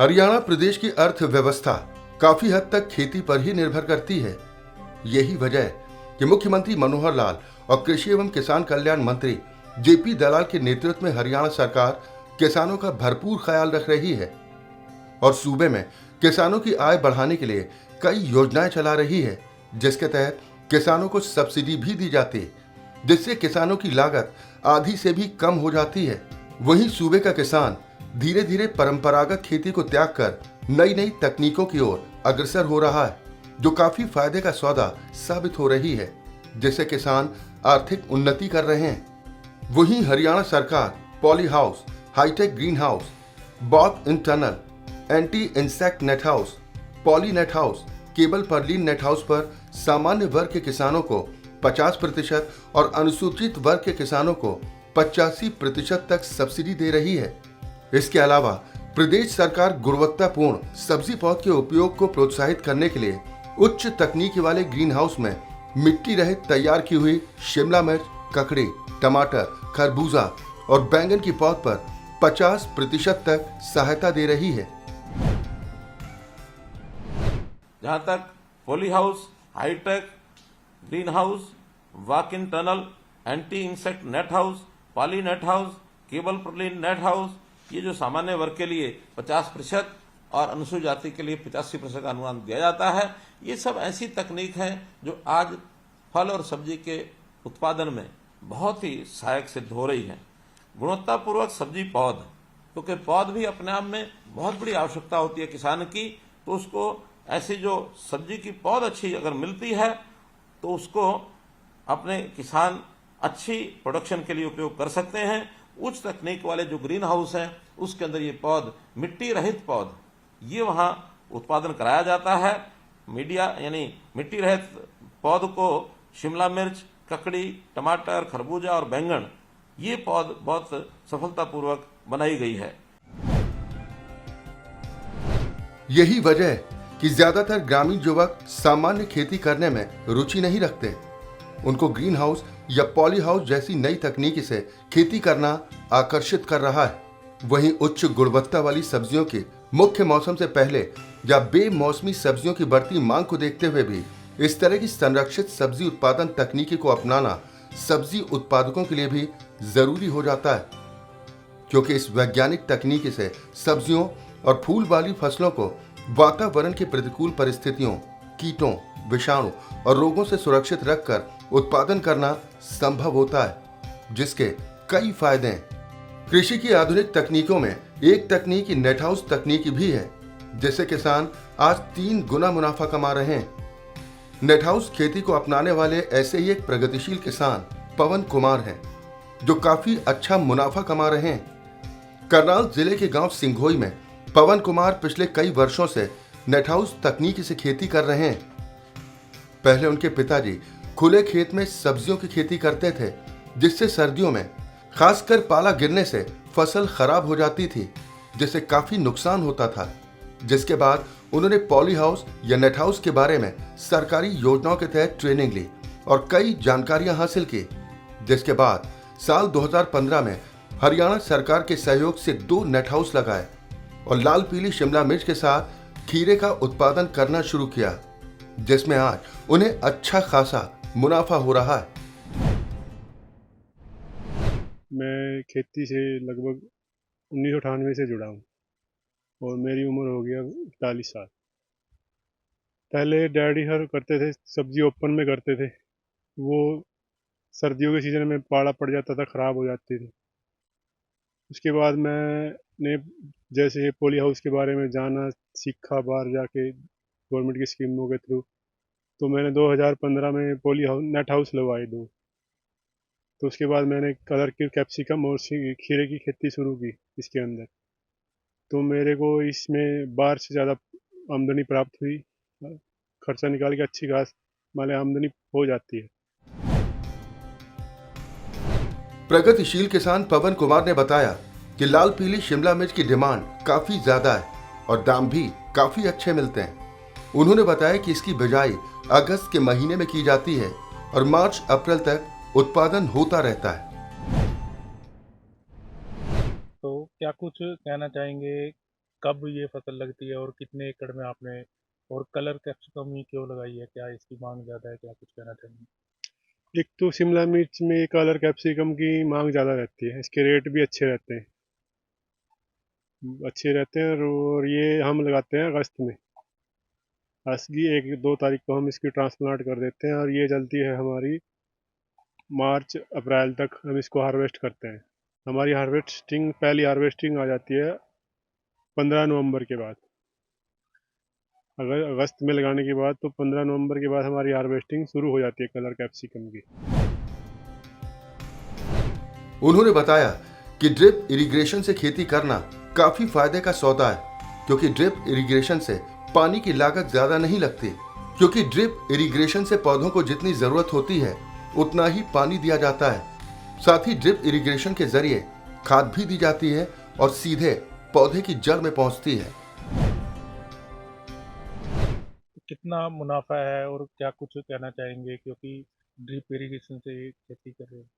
हरियाणा प्रदेश की अर्थव्यवस्था काफी हद तक खेती पर ही निर्भर करती है। यही वजह है कि मुख्यमंत्री मनोहर लाल और कृषि एवं किसान कल्याण मंत्री जेपी दलाल के नेतृत्व में हरियाणा सरकार किसानों का भरपूर ख्याल रख रही है और सूबे में किसानों की आय बढ़ाने के लिए कई योजनाएं चला रही है, जिसके तहत किसानों को सब्सिडी भी दी जाती है, जिससे किसानों की लागत आधी से भी कम हो जाती है। वहीं सूबे का किसान धीरे धीरे परंपरागत खेती को त्याग कर नई नई तकनीकों की ओर अग्रसर हो रहा है, जो काफी फायदे का सौदा साबित हो रही है, जिससे किसान आर्थिक उन्नति कर रहे हैं। वहीं हरियाणा सरकार poly house, hi tech green house, both in tunnel, anti insect net house, poly net house, cable purlin net house पर सामान्य वर्ग के किसानों को 50% और अनुसूचित वर्ग के किसानों को 85% तक सब्सिडी दे रही है। इसके अलावा प्रदेश सरकार गुणवत्तापूर्ण सब्जी पौध के उपयोग को प्रोत्साहित करने के लिए उच्च तकनीकी वाले ग्रीन हाउस में मिट्टी रहित तैयार की हुई शिमला मिर्च, ककड़ी, टमाटर, खरबूजा और बैंगन की पौध पर 50% तक सहायता दे रही है। जहां तक poly house, hi tech green house, walk in tunnel, anti insect net house, poly net house, cable purlin net house, ये जो सामान्य वर्ग के लिए 50% और अनुसूचित जाति के लिए 85% का अनुदान दिया जाता है, ये सब ऐसी तकनीक है जो आज फल और सब्जी के उत्पादन में बहुत ही सहायक सिद्ध हो रही है। गुणवत्तापूर्वक सब्जी पौध, क्योंकि पौध भी अपने आप में बहुत बड़ी आवश्यकता होती है किसान की, तो उसको ऐसी जो सब्जी की पौध अच्छी अगर मिलती है तो उसको अपने किसान अच्छी प्रोडक्शन के लिए उपयोग कर सकते हैं। उच्च तकनीक वाले जो ग्रीन हाउस हैं उसके अंदर ये पौध, मिट्टी रहित पौध, ये वहां उत्पादन कराया जाता है। मीडिया यानी मिट्टी रहित पौध को शिमला मिर्च, ककड़ी, टमाटर, खरबूजा और बैंगन, ये पौध बहुत सफलतापूर्वक बनाई गई है। यही वजह है कि ज्यादातर ग्रामीण युवक सामान्य खेती करने में रुचि नहीं रखते। उनको ग्रीन हाउस या पॉली हाउस जैसी नई तकनीक से खेती करना आकर्षित कर रहा है। वहीं उच्च गुणवत्ता वाली सब्जियों की मुख्य मौसम से पहले या बेमौसमी सब्जियों की बढ़ती मांग को देखते हुए भी इस तरह की संरक्षित सब्जी उत्पादन तकनीकी को अपनाना सब्जी उत्पादकों के लिए भी जरूरी हो जाता है, क्योंकि इस वैज्ञानिक तकनीकी से सब्जियों और फूल वाली फसलों को वातावरण की प्रतिकूल परिस्थितियों, कीटों, विषाणु और रोगों से सुरक्षित रखकर उत्पादन करना संभव होता है, जिसके कई फायदे हैं। कृषि की आधुनिक तकनीकों में एक तकनीक नेट हाउस तकनीक भी है, जिससे किसान आज 3 गुना मुनाफा कमा रहे हैं। नेट हाउस खेती को अपनाने वाले ऐसे ही एक प्रगतिशील किसान पवन कुमार हैं, जो काफी अच्छा मुनाफा कमा रहे हैं। करनाल जिले के गांव सिंघोई में पवन कुमार पिछले कई वर्षों से नेट हाउस तकनीकी से खेती कर रहे हैं। पहले उनके पिताजी खुले खेत में सब्जियों की खेती करते थे, जिससे सर्दियों में खासकर पाला गिरने से फसल खराब हो जाती थी, जिससे काफी नुकसान होता था। जिसके बाद उन्होंने पॉली हाउस या नेट हाउस के बारे में सरकारी योजनाओं के तहत ट्रेनिंग ली और कई जानकारियां हासिल की, जिसके बाद साल 2015 में हरियाणा सरकार के सहयोग से 2 नेट हाउस लगाए और लाल पीली शिमला मिर्च के साथ खीरे का उत्पादन करना शुरू किया, जिसमें आज उन्हें अच्छा खासा मुनाफा हो रहा है। मैं खेती से लगभग 1998 से जुड़ा हूँ और मेरी उम्र हो गया 41 साल। पहले डैडी हर करते थे, सब्जी ओपन में करते थे। वो सर्दियों के सीज़न में पाला पड़ जाता था, ख़राब हो जाती थी। उसके बाद मैंने जैसे पॉली हाउस के बारे में जाना सीखा बाहर जाके गवर्नमेंट की स्कीमों के थ्रू, तो मैंने 2015 में पॉली हाउस नेट हाउस लगवाए 2। तो उसके बाद मैंने कलर की कैप्सिकम और खीरे की खेती शुरू की इसके अंदर। तो मेरे को इसमें बाहर से ज़्यादा आमदनी प्राप्त हुई। खर्चा निकाल के अच्छी खास माले आमदनी हो जाती है। प्रगतिशील किसान पवन कुमार ने बताया कि लाल पीली शिमला मिर्च की डिमांड काफी ज्यादा है और दाम भी काफी अच्छे मिलते हैं। उन्होंने बताया कि इसकी बिजाई अगस्त के महीने में की जाती है और मार्च अप्रैल तक उत्पादन होता रहता है। तो क्या कुछ कहना चाहेंगे कब ये फसल लगती है और कितने एकड़ में आपने, और कलर कैप्सिकम ही क्यों लगाई है? क्या इसकी मांग ज़्यादा है? क्या कुछ कहना चाहेंगे? एक तो शिमला मिर्च में कलर कैप्सिकम की मांग ज़्यादा रहती है, इसके रेट भी अच्छे रहते हैं, और ये हम लगाते हैं अगस्त में। असली 1-2 तारीख को हम इसकी ट्रांसप्लांट कर देते हैं और ये चलती है हमारी मार्च अप्रैल तक, हम इसको हार्वेस्ट करते हैं। हमारी पहली हार्वेस्टिंग आ जाती है 15 नवंबर के बाद। अगर अगस्त में लगाने के बाद तो 15 नवंबर के बाद हमारी हार्वेस्टिंग शुरू हो जाती है कलर कैप्सिकम की। उन्होंने बताया कि ड्रिप इरिगेशन से खेती करना काफी फायदे का सौदा है, क्योंकि ड्रिप इरिगेशन से पानी की लागत ज्यादा नहीं लगती, क्योंकि ड्रिप इरिगेशन से पौधों को जितनी जरूरत होती है उतना ही पानी दिया जाता है। साथ ही ड्रिप इरिगेशन के जरिए खाद भी दी जाती है और सीधे पौधे की जड़ में पहुंचती है। कितना मुनाफा है और क्या कुछ कहना चाहेंगे, क्योंकि ड्रिप इरिगेशन से खेती कर रहे हैं?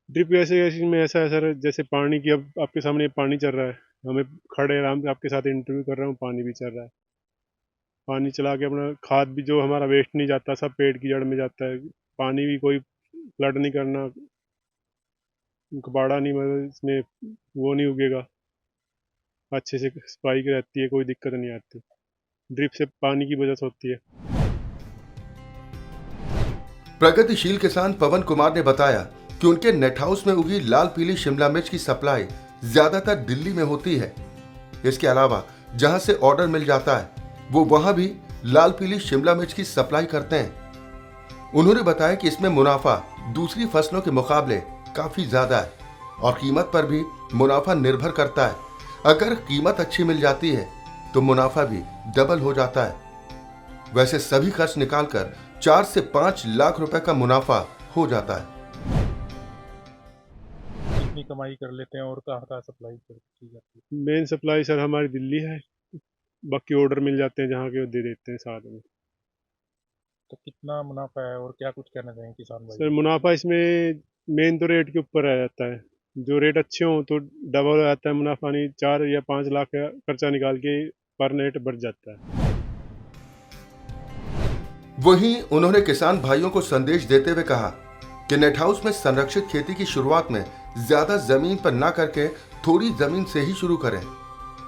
ड्रिप इरिगेशन में ऐसा है सर, जैसे पानी की, अब आपके सामने पानी चल रहा है, हमें खड़े आराम से आपके साथ इंटरव्यू कर रहा हूँ, पानी भी चल रहा है। पानी चला के अपना खाद भी जो हमारा वेस्ट नहीं जाता, सब पेड़ की जड़ में जाता है। पानी भी कोई फ्लड नहीं करना, कबाड़ा नहीं, मतलब इसमें वो नहीं उगेगा, अच्छे से सफाई की रहती है, कोई दिक्कत नहीं आती। ड्रिप से पानी की बचत होती है। प्रगतिशील किसान पवन कुमार ने बताया कि उनके नेट हाउस में उगी लाल पीली शिमला मिर्च की सप्लाई ज्यादातर दिल्ली में होती है। इसके अलावा जहां से ऑर्डर मिल जाता है वो वहां भी लाल पीली शिमला मिर्च की सप्लाई करते हैं। उन्होंने बताया कि इसमें मुनाफा दूसरी फसलों के मुकाबले काफी ज्यादा है और कीमत पर भी मुनाफा निर्भर करता है। अगर कीमत अच्छी मिल जाती है तो मुनाफा भी डबल हो जाता है। वैसे सभी खर्च निकालकर 4 से 5 लाख रुपए का मुनाफा हो जाता है। कितनी कमाई कर लेते हैं और कहाँ सप्लाई की जाती है? मेन सप्लाई सर हमारी दिल्ली है, बाकी ऑर्डर मिल जाते हैं जहाँ के वो दे देते हैं साथ में। तो कितना मुनाफा है और क्या कुछ कहना चाहेंगे किसान भाई? सर मुनाफा इसमें मेन तो रेट के ऊपर आ जाता है, जो रेट अच्छे हों तो डबल हो जाता है मुनाफा, नहीं 4 या 5 लाख का खर्चा निकाल के पर नेट बढ़ जाता है। वहीं उन्होंने किसान भाइयों को संदेश देते हुए कहा कि नेट हाउस में संरक्षित खेती की शुरुआत में ज्यादा जमीन पर ना करके थोड़ी जमीन से ही शुरू करें,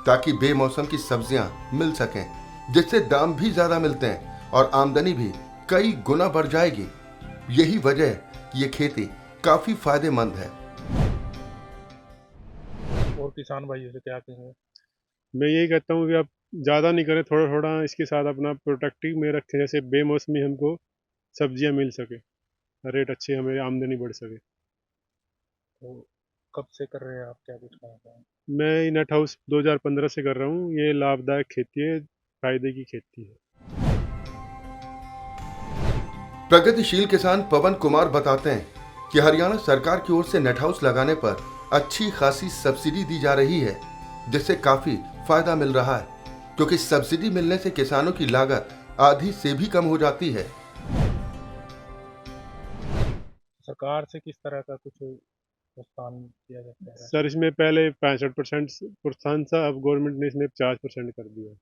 ताकि बेमौसम की सब्जियां मिल सकें, जिससे दाम भी ज्यादा मिलते हैं और आमदनी भी कई गुना बढ़ जाएगी। यही वजह है कि ये खेती काफी फायदेमंद है। और किसान भाइयों से क्या कहेंगे? मैं यही कहता हूँ कि आप ज़्यादा नहीं करें, थोड़ा थोड़ा इसके साथ अपना प्रोटेक्टिव में रखें, जैसे बेमौसमी हमको सब्जियां मिल सके, रेट अच्छे, हमें आमदनी बढ़ सके। तो कब से कर रहे हैं आप, क्या कुछ कहना चाहेंगे? मैं ये नेट हाउस 2015 से कर रहा हूँ। ये लाभदायक खेती है, फायदे की खेती है। प्रगतिशील किसान पवन कुमार बताते हैं कि हरियाणा सरकार की ओर से नेट हाउस लगाने पर अच्छी खासी सब्सिडी दी जा रही है, जिससे काफी फायदा मिल रहा है, क्योंकि सब्सिडी मिलने से किसानों की लागत आधी से भी कम हो जाती है। सरकार से किस तरह का कुछ प्रोत्साहन किया जाता है? सर इसमें पहले 65% प्रोत्साहन था, अब गवर्नमेंट ने इसमें 50% कर दिया,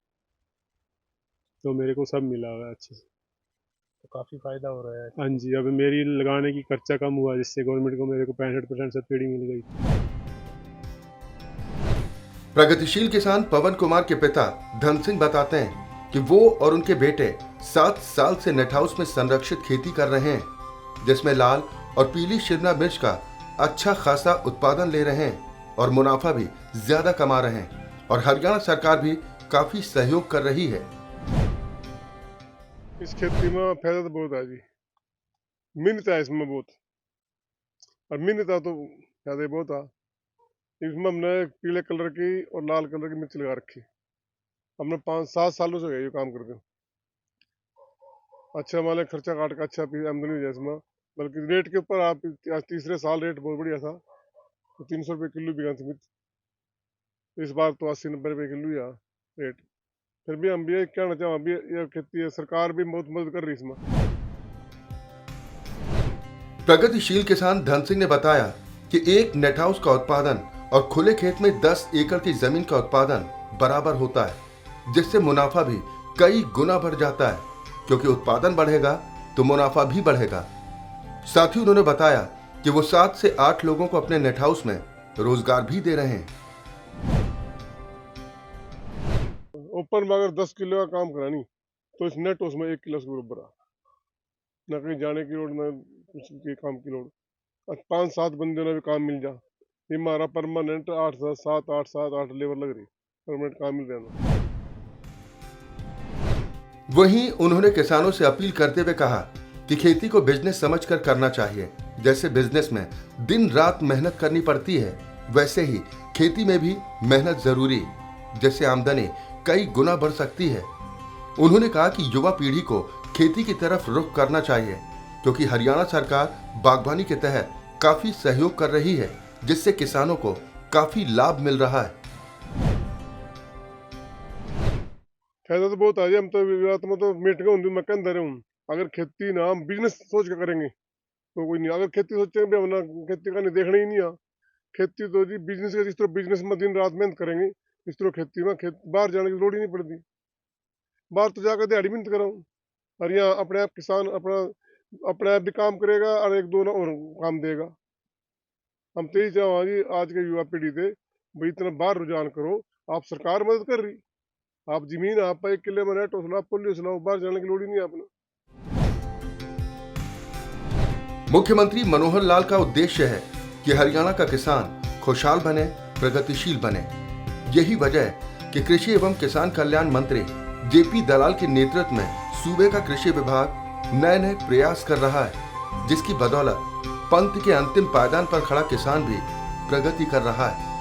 तो मेरे को सब मिला हुआ है अच्छे से। तो काफी फायदा हो रहा है। हाँ जी, अब मेरी लगाने की खर्चा कम हुआ, जिससे गवर्नमेंट को मेरे को 65% सब्सिडी मिल गई। प्रगतिशील किसान पवन कुमार के पिता धन सिंह बताते हैं कि वो और उनके बेटे 7 साल से नेट हाउस में संरक्षित खेती कर रहे हैं, जिसमें लाल और पीली शिमला मिर्च का अच्छा खासा उत्पादन ले रहे हैं और मुनाफा भी ज्यादा कमा रहे हैं, और हरियाणा सरकार भी काफी सहयोग कर रही है। इस खेती में फायदा तो बहुत है जी, मेहनत है इसमें बहुत, और मेहनत है तो फायदा बहुत है। इसमें हमने पीले कलर की और लाल कलर की मिर्च लगा रखी, हमने 5-7 सालों से ये काम करते हैं। अच्छा हमारे खर्चा काट का अच्छा आमदनी हो जाए इसमें, बल्कि रेट के ऊपर आप आज तीसरे साल रेट बहुत बढ़िया था, तो 300 रुपये किलो बिका थी मिर्च, इस बार तो 80-90 रुपये किलो या रेट। फिर भी हम भी ये कहना चाहें, अभी ये खेती है, सरकार भी बहुत मदद कर रही है इसमें। प्रगतिशील किसान धन सिंह ने बताया कि एक नेट हाउस का उत्पादन और खुले खेत में 10 एकड़ की जमीन का उत्पादन बराबर होता है, जिससे मुनाफा भी कई गुना बढ़ जाता है, क्योंकि उत्पादन बढ़ेगा तो मुनाफा भी बढ़ेगा। साथ ही उन्होंने बताया कि वो 7 से 8 लोगों को अपने नेट हाउस में रोजगार भी दे रहे हैं। ओपन में अगर 10 किलो का काम करानी तो इस नेट हाउस में 1 किलो से बराबर है, ना कहीं जाने की लोड़, ना कुछ के काम की लोड़। 5-7 बंदे ने भी काम मिल जा, ये हमारा परमानेंट 8 लेबर लग रही, परमानेंट काम मिल रहा है। वहीं उन्होंने किसानों से अपील करते हुए कहा कि खेती को बिजनेस समझकर करना चाहिए। जैसे बिजनेस में दिन रात मेहनत करनी पड़ती है, वैसे ही खेती में भी मेहनत जरूरी, जैसे आमदनी कई गुना बढ़ सकती है। उन्होंने कहा कि युवा पीढ़ी को खेती की तरफ रुख करना चाहिए, क्योंकि हरियाणा सरकार बागवानी के तहत काफी सहयोग कर रही है, जिससे किसानों को काफी लाभ मिल रहा है। फायदा तो बहुत है, हम तो विवाद में तो मिट गए, मैं कह रहा हूँ अगर खेती ना हम बिजनेस सोच के करेंगे तो कोई नहीं। अगर खेती सोचेंगे भी हमने खेती का नहीं देखना ही नहीं है, खेती तो जी बिजनेस का, जिस तरह बिजनेस में दिन रात मेहनत करेंगे इस तरह खेती में बाहर जाने की लोड़ ही नहीं पड़ती। बाहर तो जाकर दिहाड़ी मेहनत कराऊँ, और यहाँ अपने आप किसान अपने आप भी काम करेगा और 1-2 और काम देगा। हम तो यही चाहेंगे जी आज के युवा पीढ़ी से भाई इतना बाहर रुझान करो, आप सरकार मदद कर रही, आप जमीन आप 1 किले में नेट हाउस लाओ, पोलियो लाओ, बाहर जाने की लोड़ ही नहीं है आपने। मुख्यमंत्री मनोहर लाल का उद्देश्य है कि हरियाणा का किसान खुशहाल बने, प्रगतिशील बने। यही वजह है कि कृषि एवं किसान कल्याण मंत्री जेपी दलाल के नेतृत्व में सूबे का कृषि विभाग नए नए प्रयास कर रहा है, जिसकी बदौलत पंथ के अंतिम पायदान पर खड़ा किसान भी प्रगति कर रहा है।